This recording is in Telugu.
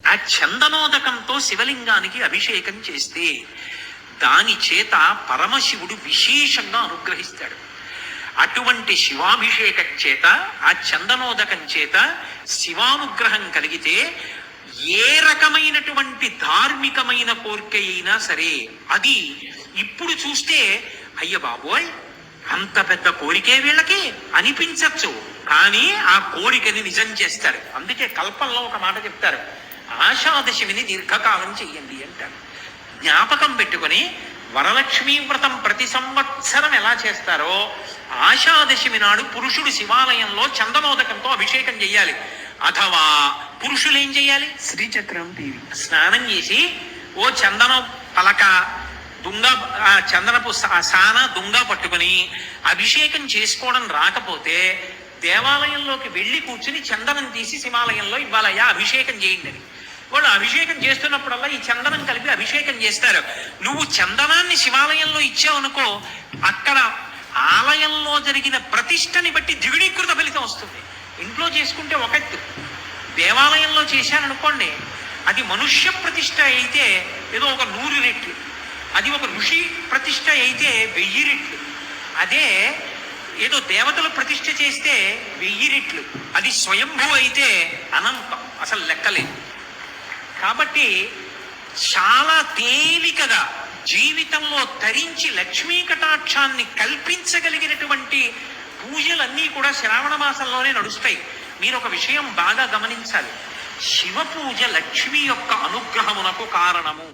ఆ చందనోదకంతో శివలింగానికి అభిషేకం చేస్తే దాని చేత పరమశివుడు విశేషంగా అనుగ్రహిస్తాడు. అటువంటి శివాభిషేకం చేత, ఆ చందనోదకం చేత శివానుగ్రహం కలిగితే ఏ రకమైనటువంటి ధార్మికమైన కోరిక అయినా సరే అది ఇప్పుడు చూస్తే అయ్య బాబోయ్ అంత పెద్ద కోరికే వీళ్ళకి అనిపించచ్చు, కానీ ఆ కోరికని నిజం చేస్తారు. అందుకే కల్పంలో ఒక మాట చెప్తారు, ఆషాదశమిని దీర్ఘకాలం చెయ్యండి అంటారు. జ్ఞాపకం పెట్టుకుని వరలక్ష్మీ వ్రతం ప్రతి సంవత్సరం ఎలా చేస్తారో ఆషాదశమి నాడు పురుషుడు శివాలయంలో చందనోదకంతో అభిషేకం చెయ్యాలి. అథవా పురుషులు ఏం చెయ్యాలి? శ్రీచక్రం టీవీ స్నానం చేసి ఓ చందనం పలక దుంగ చందనపు సాన దుంగ పట్టుకుని అభిషేకం చేసుకోవడం రాకపోతే దేవాలయంలోకి వెళ్ళి కూర్చుని చందనం తీసి శివాలయంలో ఇవ్వాలయ్యా అభిషేకం చేయండి అని. వాళ్ళు అభిషేకం చేస్తున్నప్పుడల్లా ఈ చందనం కలిపి అభిషేకం చేస్తారు. నువ్వు చందనాన్ని శివాలయంలో ఇచ్చావనుకో, అక్కడ ఆలయంలో జరిగిన ప్రతిష్టని బట్టి ద్విగుణీకృత ఫలితం వస్తుంది. ఇంట్లో చేసుకుంటే ఒక ఎత్తు, దేవాలయంలో చేశాననుకోండి అది మనుష్య ప్రతిష్ట అయితే ఏదో ఒక 100 రెట్లు, అది ఒక ఋషి ప్రతిష్ట అయితే 1000 రెట్లు, అదే ఏదో దేవతల ప్రతిష్ఠ చేస్తే 1000 రెట్లు, అది స్వయంభూ అయితే అనంతం, అసలు లెక్కలేదు. కాబట్టి చాలా తేలికగా జీవితంలో తరించి లక్ష్మీ కటాక్షాన్ని కల్పించగలిగినటువంటి పూజలన్నీ కూడా శ్రావణ మాసంలోనే నడుస్తాయి. మీరు ఒక విషయం బాగా గమనించాలి, శివ పూజ లక్ష్మి యొక్క అనుగ్రహమునకు కారణము.